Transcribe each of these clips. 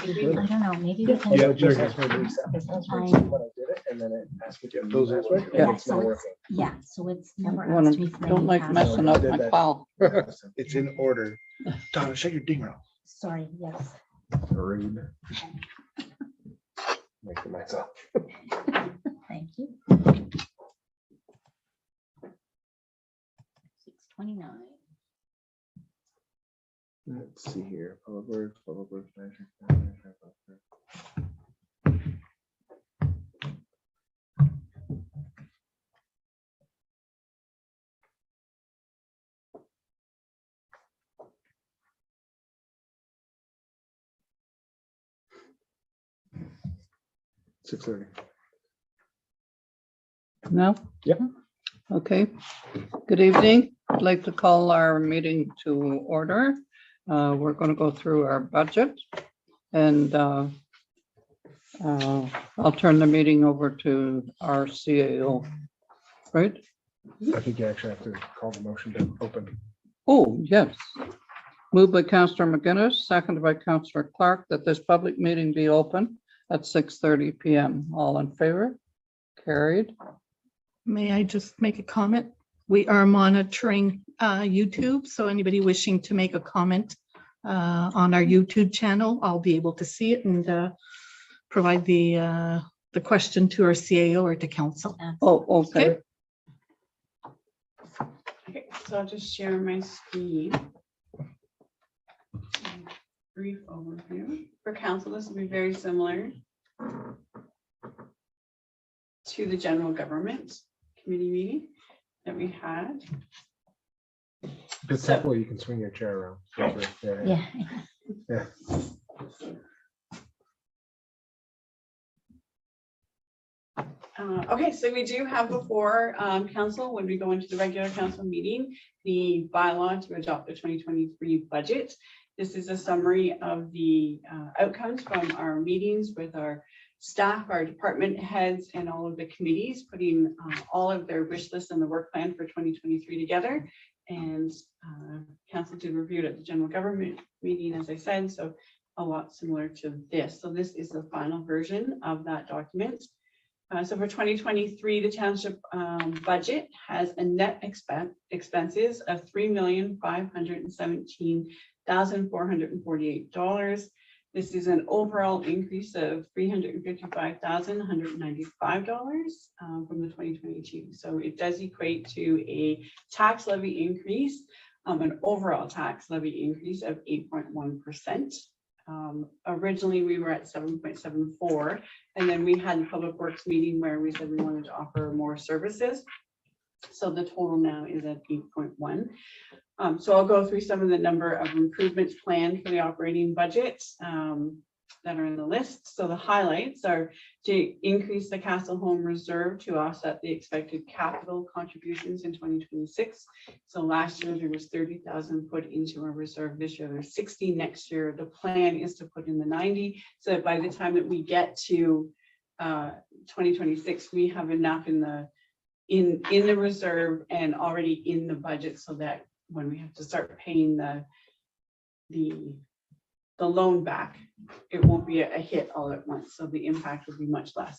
I don't know, maybe Yeah. because. Yeah, it's just the ask me to reset my time. password when I did it, and then it asked me to get those password, and Yeah, it's not so it's, working. yeah, so it's never Wanna- asked me for Don't any like password. messing up my Did that. file. It's in order. Donna, shut your ding roll. Sorry, yes. Rude. Making myself. Thank you. 6:29. Let's see here. Public works, management. $6:30. No? Yep. Okay. Good evening. I'd like to call our meeting to order. We're going to go through our budget and I'll turn the meeting over to our CAO. Right? I think you actually have to call the motion to open. Oh, yes. Moved by Councillor McGinnis, seconded by Councillor Clark, that this public meeting be open at 6:30 PM. All in favor? Carried. May I just make a comment? We are monitoring YouTube, so anybody wishing to make a comment on our YouTube channel, I'll be able to see it and provide the question to our CAO or to council. Oh, okay. Okay, so I'll just share my screen. Brief overview. For council, this will be very similar to the general government committee meeting that we had. If it's helpful, you can swing your chair around. Yeah. Yeah. Okay, so we do have before council, when we go into the regular council meeting, the bylaw to adopt the 2023 budget. This is a summary of the outcomes from our meetings with our staff, our department heads, and all of the committees, putting all of their wish lists and the work plan for 2023 together. And council did review it at the general government meeting, as I said, so a lot similar to this. So this is the final version of that document. So for 2023, the township budget has a net expenses of $3,517,448. This is an overall increase of $355,195 from the 2022. So it does equate to a tax levy increase, an overall tax levy increase of 8.1%. Originally, we were at 7.74, and then we had a public works meeting where we said we wanted to offer more services. So the total now is at 8.1. So I'll go through some of the number of improvements planned for the operating budget that are in the list. So the highlights are to increase the Castle Home Reserve to offset the expected capital contributions in 2026. So last year there was 30,000 put into our reserve. This year there's 60. Next year the plan is to put in the 90, so that by the time that we get to 2026, we have enough in the reserve and already in the budget, so that when we have to start paying the loan back, it won't be a hit all at once. So the impact will be much less.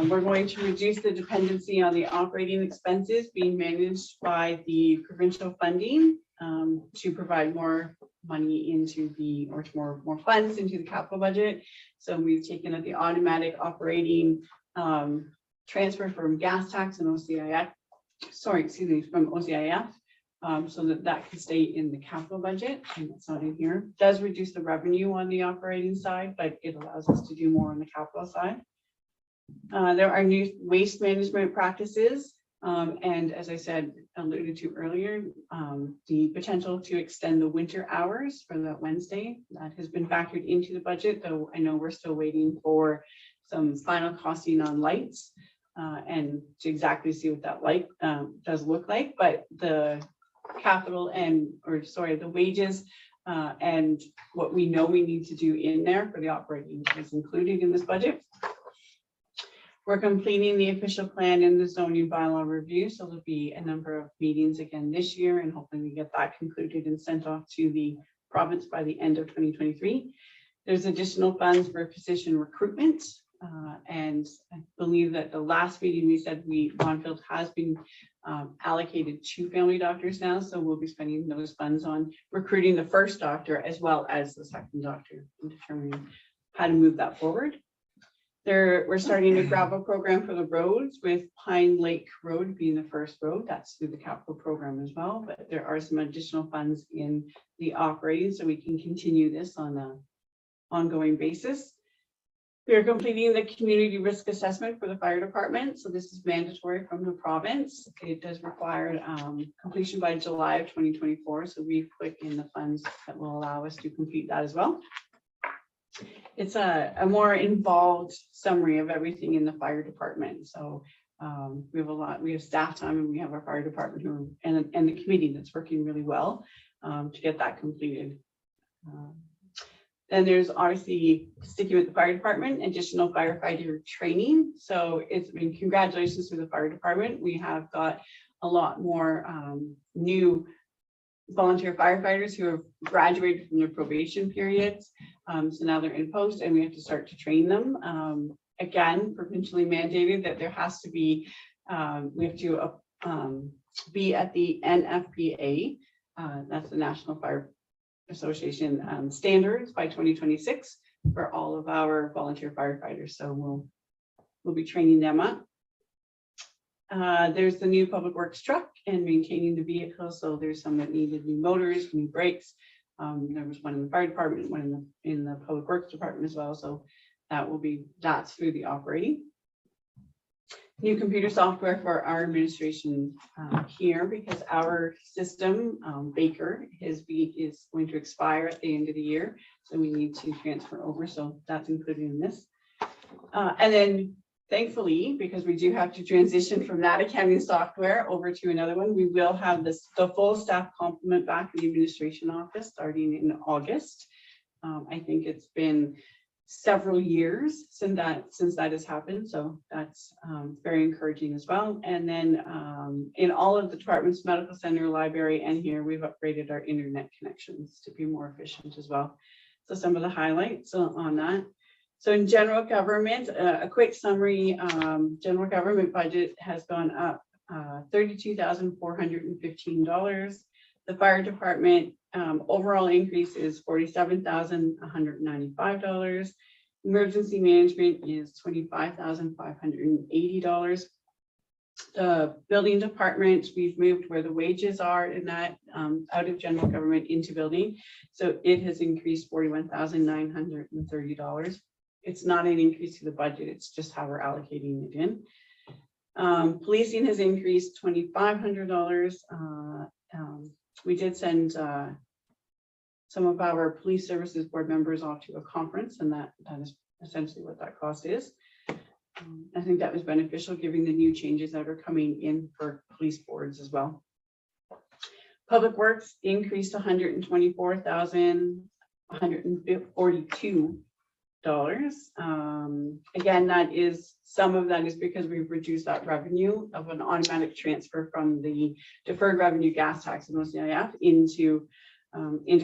We're going to reduce the dependency on the operating expenses being managed by the provincial funding to provide more money into the, or more funds into the capital budget. So we've taken the automatic operating transfer from gas tax and OCIF, from OCIF, so that can stay in the capital budget, and it's not in here. It does reduce the revenue on the operating side, but it allows us to do more on the capital side. There are new waste management practices, and as I said, alluded to earlier, the potential to extend the winter hours for that Wednesday, that has been factored into the budget, though I know we're still waiting for some final costing on lights and to exactly see what that light does look like. But the capital the wages and what we know we need to do in there for the operating is included in this budget. We're completing the official plan in the zoning bylaw review, so there'll be a number of meetings again this year, and hopefully we get that concluded and sent off to the province by the end of 2023. There's additional funds for physician recruitment. And I believe that the last meeting we said Bonfield has been allocated 2 family doctors now. So we'll be spending those funds on recruiting the first doctor as well as the second doctor and determining how to move that forward. We're starting a gravel program for the roads, with Pine Lake Road being the first road. That's through the capital program as well, but there are some additional funds in the operating, so we can continue this on an ongoing basis. We are completing the community risk assessment for the fire department. So this is mandatory from the province. It does require completion by July of 2024. So we've put in the funds that will allow us to complete that as well. It's a more involved summary of everything in the fire department. So we have staff time, and we have our fire department and the committee that's working really well to get that completed. Then there's obviously, sticking with the fire department, additional firefighter training. So congratulations to the fire department. We have got a lot more new volunteer firefighters who have graduated from their probation periods. So now they're in post, and we have to start to train them. Again, provincially mandated that there has to be, we have to be at the NFPA, that's the National Fire Association standards by 2026 for all of our volunteer firefighters. So we'll be training them up. There's the new public works truck and maintaining the vehicle. So there's some that needed new motors, new brakes. There was one in the fire department, one in the public works department as well. So that's through the operating. New computer software for our administration here, because our system, Baker, is going to expire at the end of the year. So we need to transfer over. So that's included in this. And then thankfully, because we do have to transition from that accounting software over to another one, we will have the full staff complement back in the administration office starting in August. I think it's been several years since that has happened, so that's very encouraging as well. And then in all of the departments, medical center, library, and here, we've upgraded our internet connections to be more efficient as well. So some of the highlights on that. So in general government, a quick summary, general government budget has gone up $32,415. The fire department overall increase is $47,195. Emergency management is $25,580. The building department, we've moved where the wages are in that out of general government into building. So it has increased $41,930. It's not an increase to the budget. It's just how we're allocating it in. Policing has increased $2,500. We did send some of our police services board members off to a conference, and that is essentially what that cost is. I think that was beneficial, given the new changes that are coming in for police boards as well. Public Works increased $124,142. Again, some of that is because we've reduced that revenue of an automatic transfer from the deferred revenue gas tax and OCIF into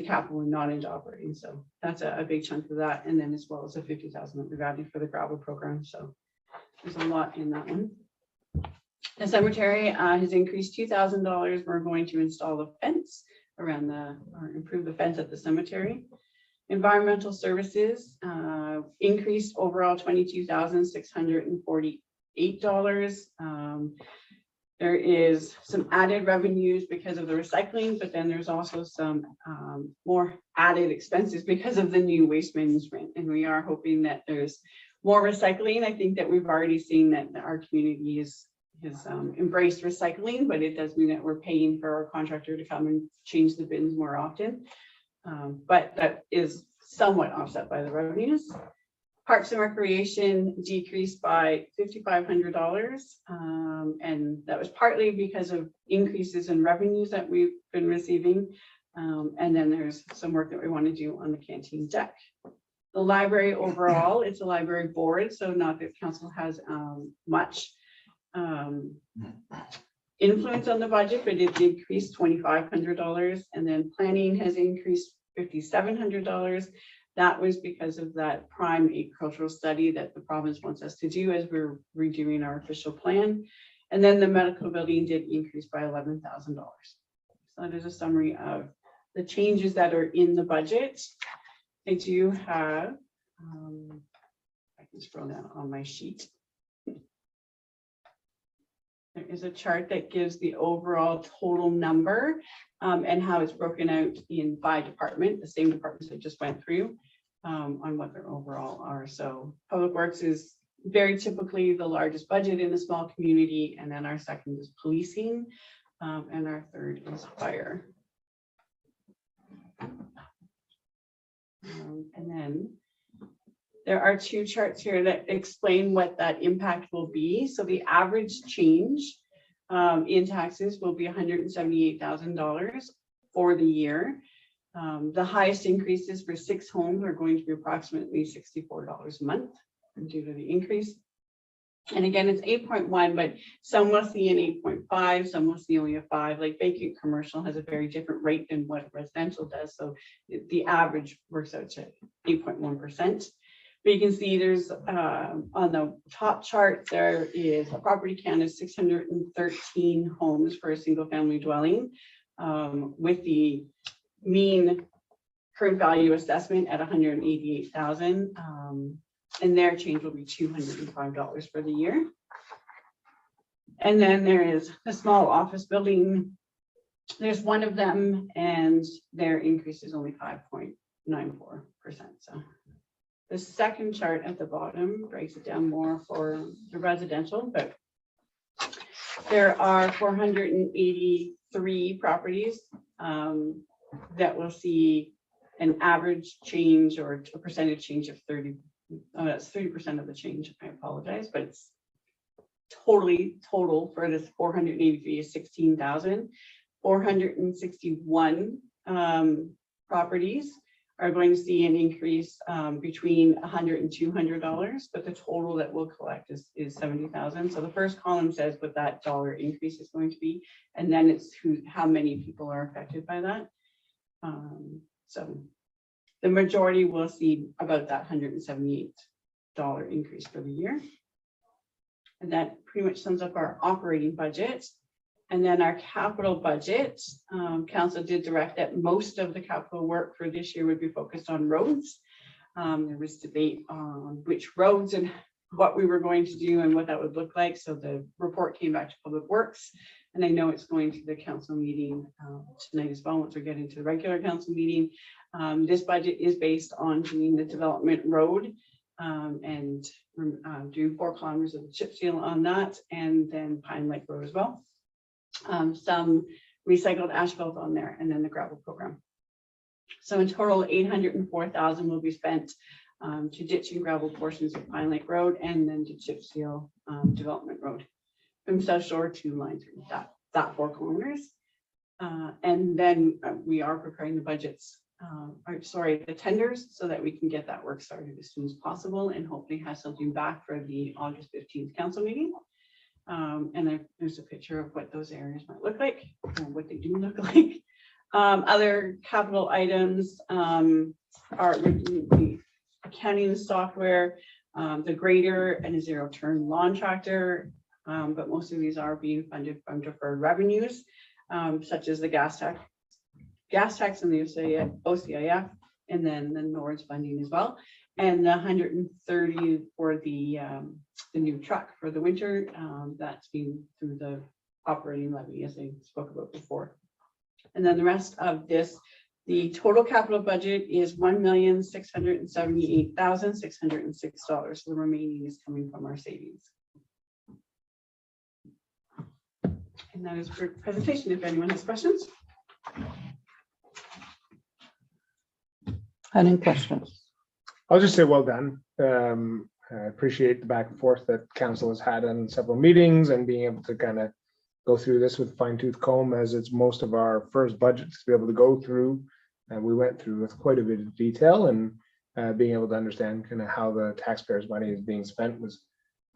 capital and not into operating. So that's a big chunk of that. And then as well as the $50,000 that we've added for the gravel program. So there's a lot in that one. The cemetery has increased $2,000. We're going to install the fence around or improve the fence at the cemetery. Environmental services increased overall $22,648. There is some added revenues because of the recycling, but then there's also some more added expenses because of the new waste management. And we are hoping that there's more recycling. I think that we've already seen that our community has embraced recycling, but it does mean that we're paying for our contractor to come and change the bins more often. But that is somewhat offset by the revenues. Parks and Recreation decreased by $5,500, and that was partly because of increases in revenues that we've been receiving. And then there's some work that we want to do on the canteen deck. The library overall, it's a library board, so not that council has much influence on the budget, but it decreased $2,500. And then planning has increased $5,700. That was because of that prime agricultural study that the province wants us to do as we're redoing our official plan. And then the medical building did increase by $11,000. So that is a summary of the changes that are in the budget. I do have, I can scroll down on my sheet. There is a chart that gives the overall total number and how it's broken out in by department, the same departments I just went through on what their overall are. So Public Works is very typically the largest budget in a small community, and then our second is policing, and our third is fire. And then there are two charts here that explain what that impact will be. So the average change in taxes will be $178,000 for the year. The highest increases for 6 homes are going to be approximately $64 a month due to the increase. And again, it's 8.1, but some will see an 8.5, some will see only a 5. Like vacant commercial has a very different rate than what residential does. So the average works out to 8.1%. But you can see there's on the top chart, there is a property count of 613 homes for a single family dwelling with the mean current value assessment at 188,000. And their change will be $205 for the year. And then there is a small office building. There's one of them, and their increase is only 5.94%. So the second chart at the bottom breaks it down more for the residential, but there are 483 properties that will see an average change or a percentage change of 30. That's 30% of the change. I apologize, but it's total for this 483 is 16,000. 461 properties are going to see an increase between $100 and $200, but the total that we'll collect is 70,000. So the first column says what that dollar increase is going to be, and then it's how many people are affected by that. So the majority will see about that $178 increase for the year. And that pretty much sums up our operating budget. And then our capital budget, council did direct that most of the capital work for this year would be focused on roads. There was debate on which roads and what we were going to do and what that would look like. So the report came back to Public Works, and I know it's going to the council meeting tonight as well, once we get into the regular council meeting. This budget is based on doing the development road and doing 4 kilometers of the chip seal on that, and then Pine Lake Road as well. Some recycled asphalt on there, and then the gravel program. So in total, $804,000 will be spent to ditch and gravel portions of Pine Lake Road, and then to chip seal development road from South Shore to Line 3, that 4 kilometers. And then we are preparing the budgets, the tenders, so that we can get that work started as soon as possible and hopefully have something back for the August 15th council meeting. And there's a picture of what those areas might look like, or what they do look like. Other capital items are the accounting software, the grader, and a zero-turn lawn tractor. But most of these are being funded from deferred revenues, such as the gas tax and the OCIF, and then the NORD's funding as well. And the 130 for the new truck for the winter, that's been through the operating levy, as I spoke about before. And then the rest of this, the total capital budget is $1,678,606. So the remaining is coming from our savings. And that is for presentation. If anyone has questions. Any questions? I'll just say well done. I appreciate the back and forth that council has had on several meetings and being able to kind of go through this with fine tooth comb, as it's most of our first budgets to be able to go through. And we went through with quite a bit of detail, and being able to understand kind of how the taxpayers' money is being spent was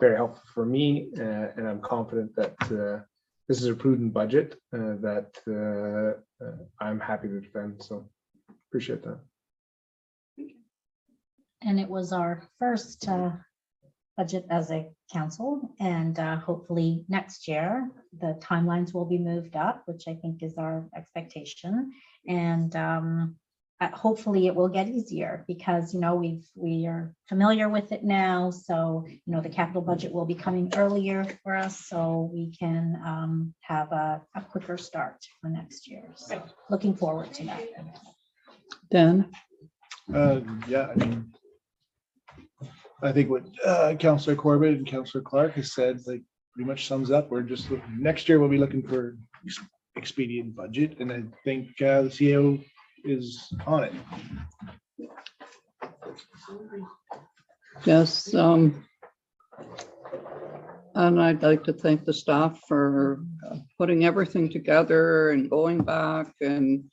very helpful for me. And I'm confident that this is a prudent budget that I'm happy to defend. So Appreciate that. And it was our first budget as a council, and hopefully next year, the timelines will be moved up, which I think is our expectation. And hopefully it will get easier because, you know, we are familiar with it now. So, you know, the capital budget will be coming earlier for us, so we can have a quicker start for next year. So looking forward to that. Dan? Yeah, I mean, I think what Councillor Corbett and Councillor Clark has said, like, pretty much sums up. We're just looking, next year we'll be looking for expedient budget, and I think the CEO is on it. Yes, and I'd like to thank the staff for putting everything together and going back and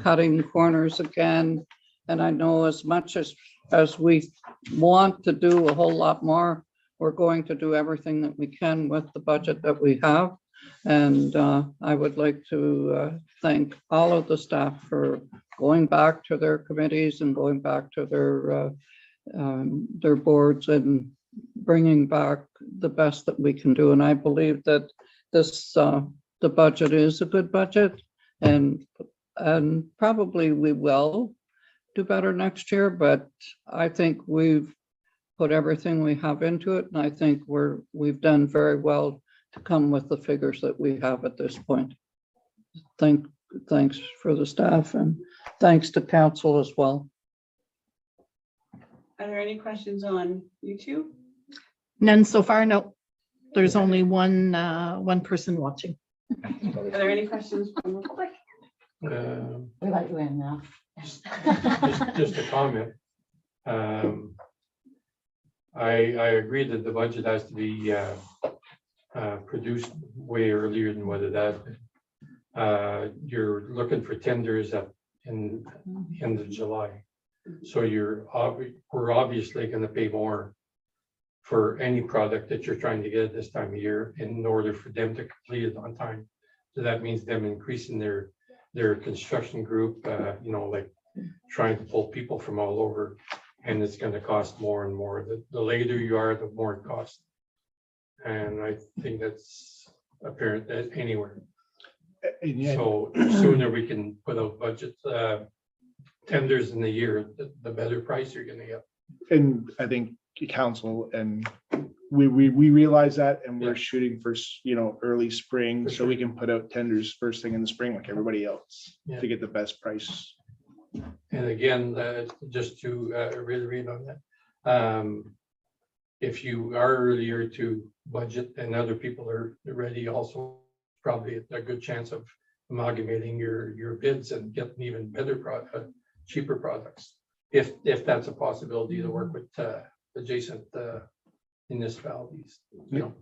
cutting corners again. And I know as much as we want to do a whole lot more, we're going to do everything that we can with the budget that we have. And I would like to thank all of the staff for going back to their committees and going back to their boards and bringing back the best that we can do. And I believe that this the budget is a good budget, and probably we will do better next year, but I think we've put everything we have into it, and I think we've done very well to come with the figures that we have at this point. Thanks for the staff, and thanks to council as well. Are there any questions on YouTube? None so far, no. There's only one person watching. Are there any questions from the public? We let you in now. Just a comment. I agree that the budget has to be produced way earlier than what it has been. You're looking for tenders in end of July. So we're obviously going to pay more for any product that you're trying to get at this time of year in order for them to complete it on time. So that means them increasing their construction group, you know, like trying to pull people from all over, and it's going to cost more and more. The later you are, the more it costs. And I think that's apparent anywhere. And yeah, So the sooner we can put out budget tenders in the year, the better price you're going to get. and I think council and we realize that, and we're Yeah. shooting for, you know, early spring, For so we sure. can put out tenders first thing in the spring like everybody else Yeah. to get the best price. And again, just to reiterate on that, if you are earlier to budget and other people are ready, also probably a good chance of amalgamating your bids and getting even better cheaper products. If that's a possibility to work with adjacent municipalities, you know.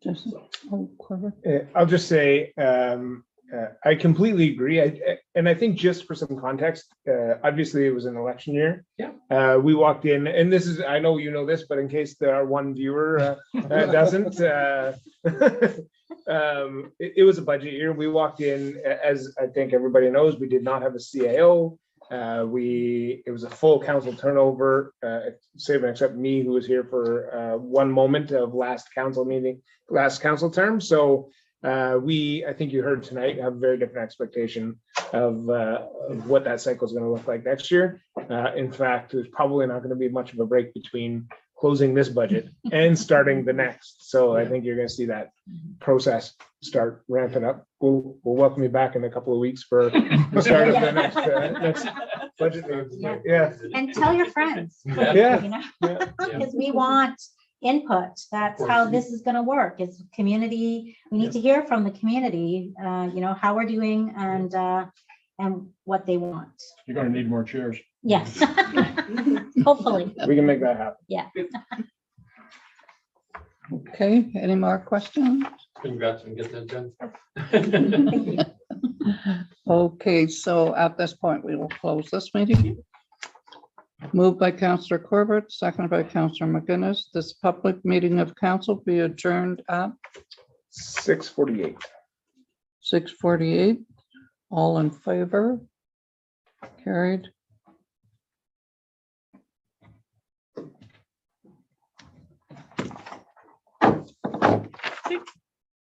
Just, oh, Corbett. I'll just say, I completely agree. And I think just for some context, obviously it was an election year. Yeah. We walked in, and this is, I know you know this, but in case there are one viewer doesn't, it was a budget year. We walked in, as I think everybody knows, we did not have a CAO. It was a full council turnover, save and except me, who was here for one moment of last council term. So I think you heard tonight, have a very different expectation of what that cycle is going to look like next year. In fact, there's probably not going to be much of a break between closing this budget and starting the next. So I think you're going to see that process start ramping up. We'll welcome you back in a couple of weeks for the start of the next budget. Yeah. And tell your friends. Yeah. You know, Yeah. because we want input. That's how this is going to work. It's community. We need to hear from the community, you know, how we're doing and what they want. You're gonna need more chairs. Yes. Hopefully. We can make that happen. Okay, any more questions? Congrats on getting that done. Thank you. Okay, so at this point, we will close this meeting. Moved by Councillor Corbett, seconded by Councillor McGinnis. This public meeting of council be adjourned at 6:48. 6:48. All in favor? Carried.